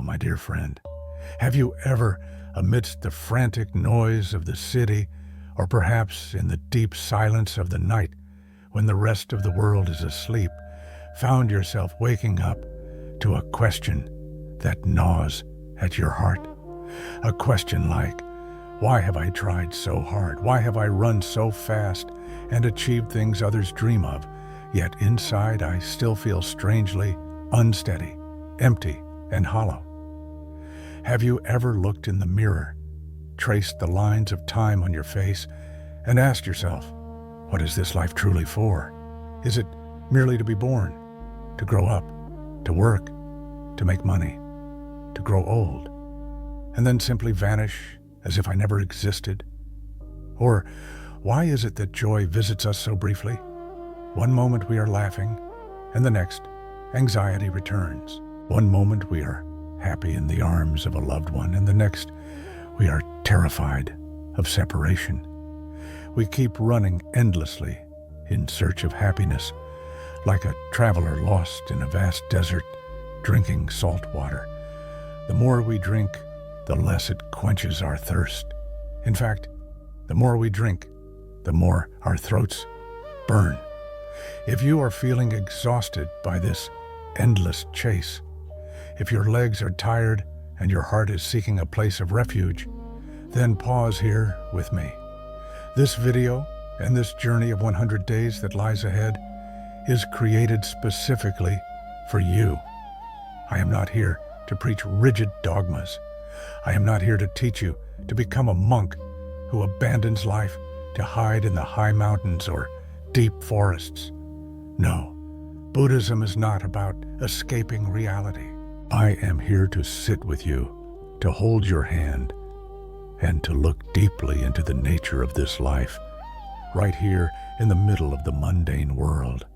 my dear friend. Have you ever, amidst the frantic noise of the city, or perhaps in the deep silence of the night, when the rest of the world is asleep, found yourself waking up to a question that gnaws at your heart? A question like, why have I tried so hard? Why have I run so fast and achieved things others dream of, yet inside I still feel strangely unsteady, empty, and hollow? Have you ever looked in the mirror, traced the lines of time on your face, and asked yourself, what is this life truly for? Is it merely to be born, to grow up, to work, to make money, to grow old, and then simply vanish as if I never existed? Or why is it that joy visits us so briefly? One moment we are laughing, and the next, anxiety returns. One moment we are happy in the arms of a loved one, and the next, we are terrified of separation. We keep running endlessly in search of happiness, like a traveler lost in a vast desert, drinking salt water. The more we drink, the less it quenches our thirst. In fact, the more we drink, the more our throats burn. If you are feeling exhausted by this endless chase, if your legs are tired and your heart is seeking a place of refuge, then pause here with me. This video and this journey of 100 days that lies ahead is created specifically for you. I am not here to preach rigid dogmas. I am not here to teach you to become a monk who abandons life to hide in the high mountains or deep forests. No, Buddhism is not about escaping reality. I am here to sit with you, to hold your hand, and to look deeply into the nature of this life, right here in the middle of the mundane world.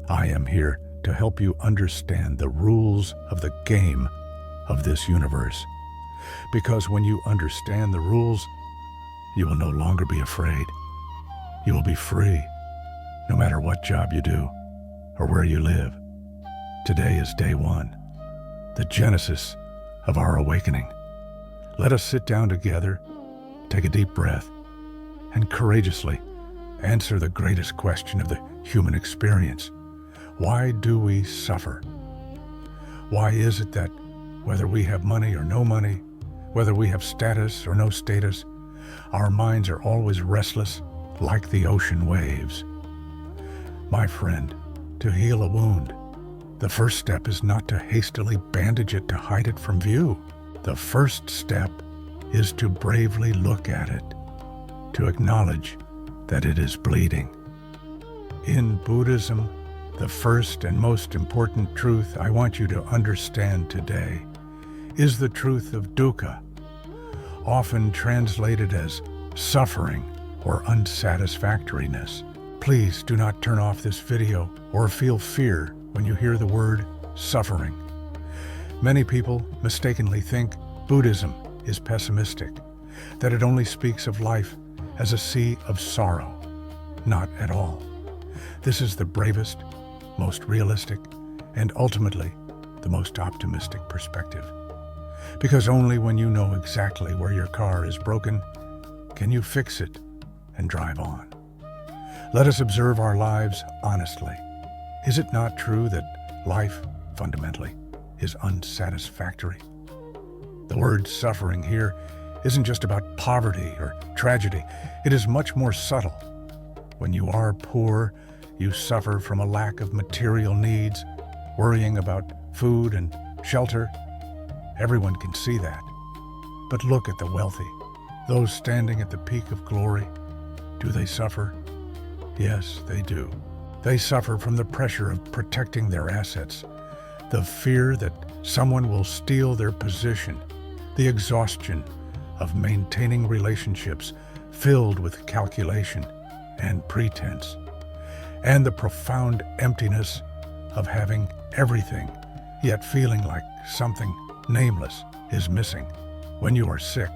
I am here to help you understand the rules of the game of this universe. Because when you understand the rules, you will no longer be afraid. You will be free, no matter what job you do or where you live. Today is day one, the genesis of our awakening. Let us sit down together, take a deep breath, and courageously answer the greatest question of the human experience. Why do we suffer? Why is it that whether we have money or no money, whether we have status or no status, our minds are always restless like the ocean waves? My friend, to heal a wound, the first step is not to hastily bandage it to hide it from view. The first step is to bravely look at it, to acknowledge that it is bleeding. In Buddhism, the first and most important truth I want you to understand today is the truth of dukkha, often translated as suffering or unsatisfactoriness. Please do not turn off this video or feel fear when you hear the word suffering. Many people mistakenly think Buddhism is pessimistic, that it only speaks of life as a sea of sorrow. Not at all. This is the bravest, most realistic, and ultimately the most optimistic perspective. Because only when you know exactly where your car is broken can you fix it and drive on. Let us observe our lives honestly. Is it not true that life, fundamentally, is unsatisfactory? The word suffering here isn't just about poverty or tragedy. It is much more subtle. When you are poor, you suffer from a lack of material needs, worrying about food and shelter. Everyone can see that. But look at the wealthy, those standing at the peak of glory. Do they suffer? Yes, they do. They suffer from the pressure of protecting their assets, the fear that someone will steal their position, the exhaustion of maintaining relationships filled with calculation and pretense, and the profound emptiness of having everything, yet feeling like something nameless is missing. When you are sick,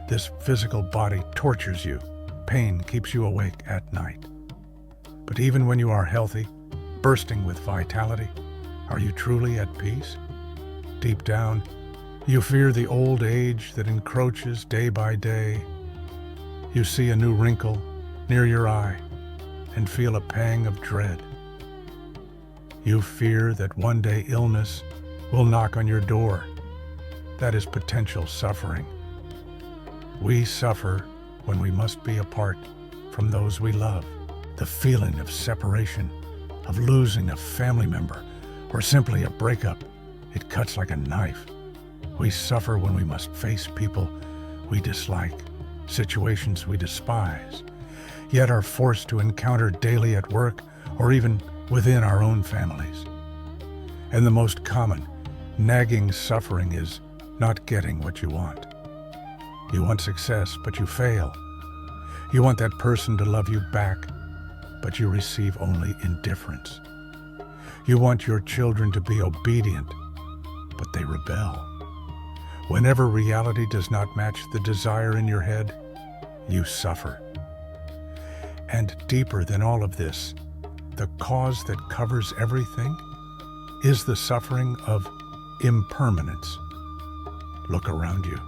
this physical body tortures you. Pain keeps you awake at night. But even when you are healthy, bursting with vitality, are you truly at peace? Deep down, You fear the old age that encroaches day by day. You see a new wrinkle near your eye and feel a pang of dread. You fear that one day illness will knock on your door. That is potential suffering. We suffer when we must be apart from those we love. The feeling of separation, of losing a family member, or simply a breakup, it cuts like a knife. We suffer when we must face people we dislike, situations we despise, yet are forced to encounter daily at work or even within our own families. And the most common, nagging suffering is not getting what you want. You want success, but you fail. You want that person to love you back, but you receive only indifference. You want your children to be obedient, but they rebel. Whenever reality does not match the desire in your head, you suffer. And deeper than all of this, the cause that covers everything is the suffering of impermanence. Look around you.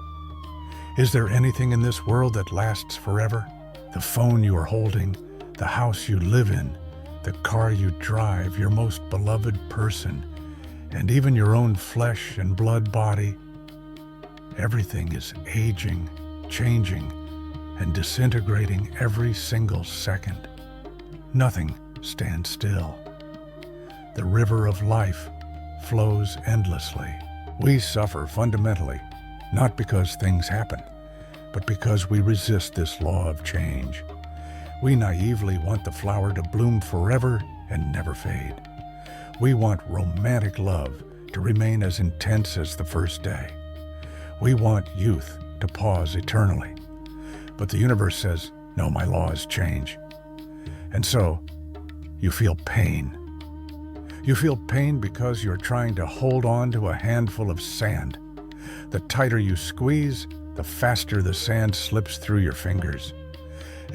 Is there anything in this world that lasts forever? The phone you are holding, the house you live in, the car you drive, your most beloved person, and even your own flesh and blood body. Everything is aging, changing, and disintegrating every single second. Nothing stands still. The river of life flows endlessly. We suffer fundamentally, not because things happen, but because we resist this law of change. We naively want the flower to bloom forever and never fade. We want romantic love to remain as intense as the first day. We want youth to pause eternally. But the universe says, no, my laws change. And so, you feel pain. You feel pain because you're trying to hold on to a handful of sand. The tighter you squeeze, the faster the sand slips through your fingers.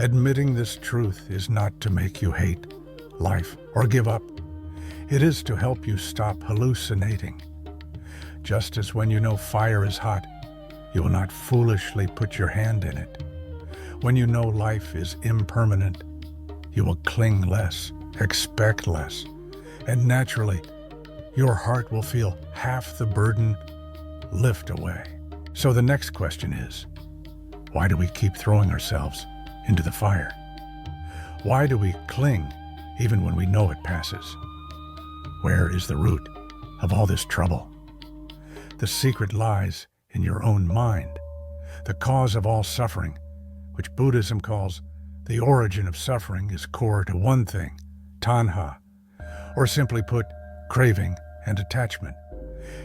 Admitting this truth is not to make you hate life or give up. It is to help you stop hallucinating. Just as when you know fire is hot, you will not foolishly put your hand in it. When you know life is impermanent, you will cling less, expect less, and naturally, your heart will feel half the burden lift away. So the next question is, why do we keep throwing ourselves into the fire? Why do we cling even when we know it passes? Where is the root of all this trouble? The secret lies in your own mind. The cause of all suffering, which Buddhism calls the origin of suffering, is core to one thing, tanha, or simply put, craving and attachment.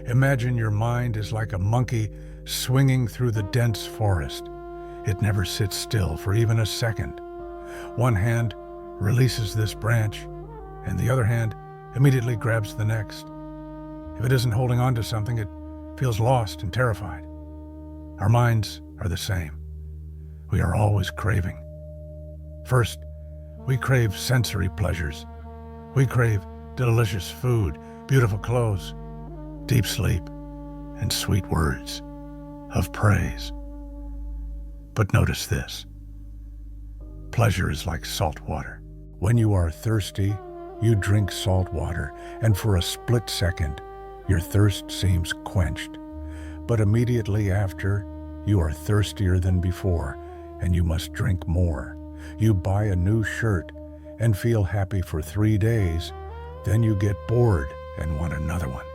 Imagine your mind is like a monkey swinging through the dense forest. It never sits still for even a second. One hand releases this branch, and the other hand immediately grabs the next. If it isn't holding on to something, it feels lost and terrified. Our minds are the same. We are always craving. First, we crave sensory pleasures. We crave delicious food, beautiful clothes, deep sleep, and sweet words of praise. But notice this. Pleasure is like salt water. When you are thirsty, you drink salt water, and for a split second, your thirst seems quenched. But immediately after, you are thirstier than before, and you must drink more. You buy a new shirt and feel happy for 3 days, then you get bored and want another one.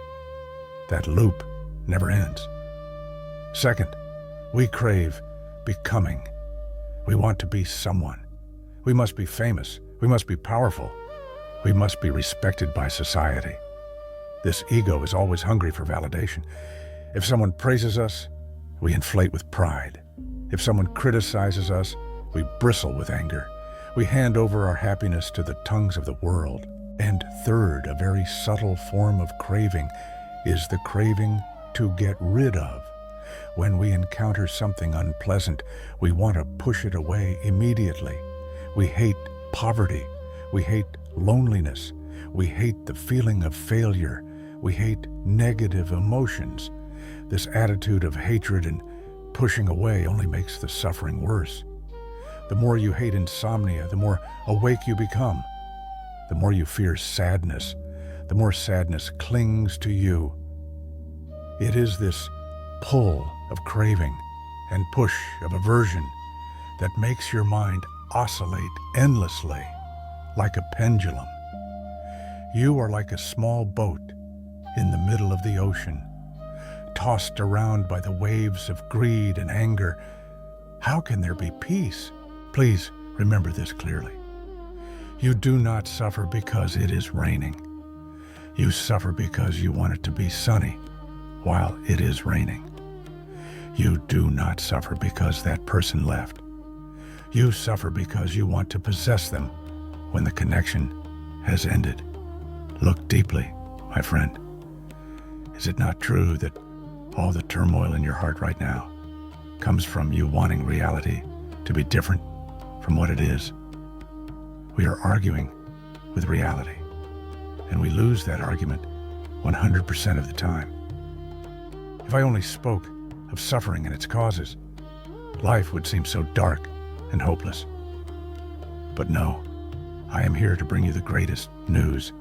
That loop never ends. Second, we crave becoming. We want to be someone. We must be famous. We must be powerful. We must be respected by society. This ego is always hungry for validation. If someone praises us, we inflate with pride. If someone criticizes us, we bristle with anger. We hand over our happiness to the tongues of the world. And third, a very subtle form of craving is the craving to get rid of. When we encounter something unpleasant, we want to push it away immediately. We hate poverty. We hate loneliness. We hate the feeling of failure. We hate negative emotions. This attitude of hatred and pushing away only makes the suffering worse. The more you hate insomnia, the more awake you become. The more you fear sadness, the more sadness clings to you. It is this pull of craving and push of aversion that makes your mind oscillate endlessly like a pendulum. You are like a small boat in the middle of the ocean, tossed around by the waves of greed and anger. How can there be peace? Please remember this clearly. You do not suffer because it is raining. You suffer because you want it to be sunny while it is raining. You do not suffer because that person left. You suffer because you want to possess them when the connection has ended. Look deeply, my friend. Is it not true that all the turmoil in your heart right now comes from you wanting reality to be different from what it is? We are arguing with reality, and we lose that argument 100% of the time. If I only spoke of suffering and its causes, life would seem so dark and hopeless. But no, I am here to bring you the greatest news,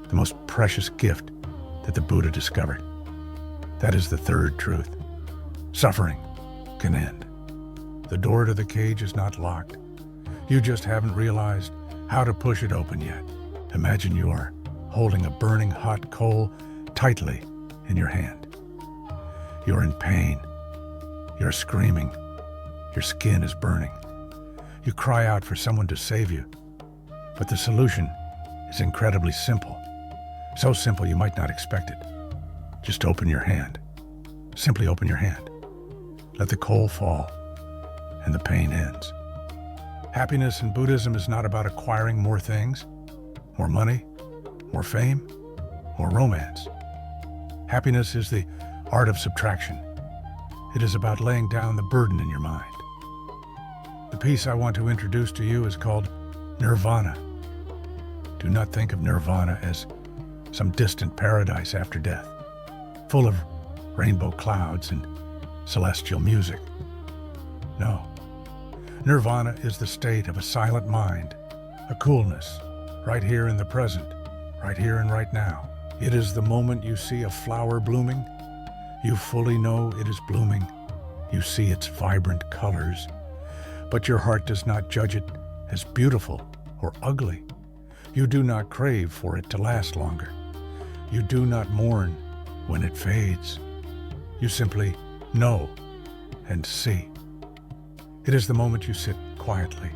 the most precious gift that the Buddha discovered. That is the third truth. Suffering can end. The door to the cage is not locked. You just haven't realized how to push it open yet. Imagine you are holding a burning hot coal tightly in your hand. You're in pain. You're screaming. Your skin is burning. You cry out for someone to save you. But the solution is incredibly simple. So simple you might not expect it. Just open your hand. Simply open your hand. Let the coal fall, and the pain ends. Happiness in Buddhism is not about acquiring more things, more money, more fame, more romance. Happiness is the art of subtraction. It is about laying down the burden in your mind. The peace I want to introduce to you is called nirvana. Do not think of nirvana as some distant paradise after death, full of rainbow clouds and celestial music. No. Nirvana is the state of a silent mind, a coolness, right here in the present, right here and right now. It is the moment you see a flower blooming. You fully know it is blooming. You see its vibrant colors, but your heart does not judge it as beautiful or ugly. You do not crave for it to last longer. You do not mourn when it fades. You simply know and see. It is the moment you sit quietly,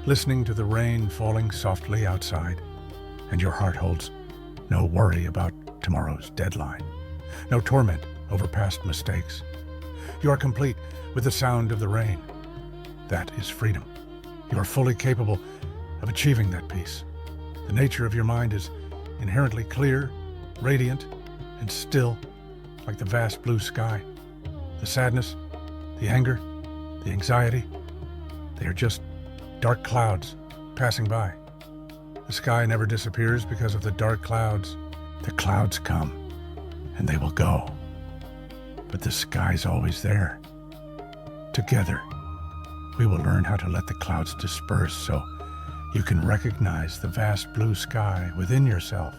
listening to the rain falling softly outside, and your heart holds no worry about tomorrow's deadline, no torment over past mistakes. You are complete with the sound of the rain. That is freedom. You are fully capable of achieving that peace. The nature of your mind is inherently clear, radiant, and still, like the vast blue sky. The sadness, the anger, the anxiety, they are just dark clouds passing by. The sky never disappears because of the dark clouds. The clouds come, and they will go. But the sky's always there. Together, we will learn how to let the clouds disperse so you can recognize the vast blue sky within yourself.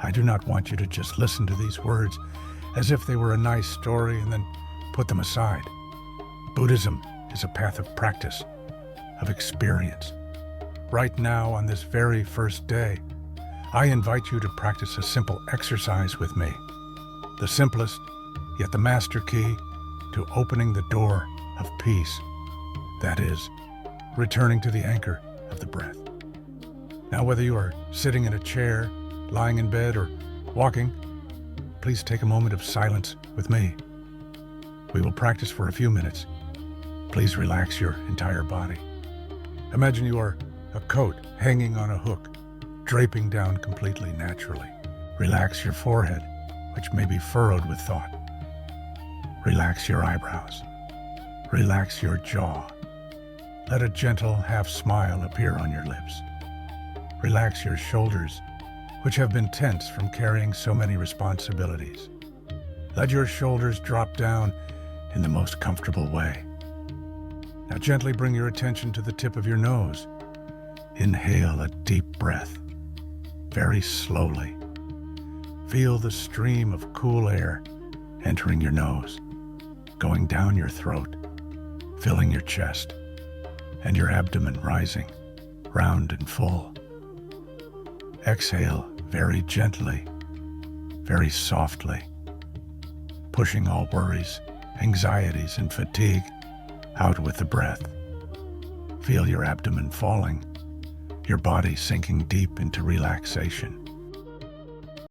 I do not want you to just listen to these words as if they were a nice story and then put them aside. Buddhism is a path of practice, of experience. Right now, on this very first day, I invite you to practice a simple exercise with me. The simplest, yet the master key to opening the door of peace. That is, returning to the anchor of the breath. Now, whether you are sitting in a chair, lying in bed, or walking, please take a moment of silence with me. We will practice for a few minutes. Please relax your entire body. Imagine you are a coat hanging on a hook, draping down completely naturally. Relax your forehead, which may be furrowed with thought. Relax your eyebrows. Relax your jaw. Let a gentle half smile appear on your lips. Relax your shoulders, which have been tense from carrying so many responsibilities. Let your shoulders drop down in the most comfortable way. Now gently bring your attention to the tip of your nose. Inhale a deep breath, very slowly. Feel the stream of cool air entering your nose, going down your throat, filling your chest, and your abdomen rising, round and full. Exhale very gently, very softly, pushing all worries, anxieties, and fatigue out with the breath. Feel your abdomen falling, your body sinking deep into relaxation.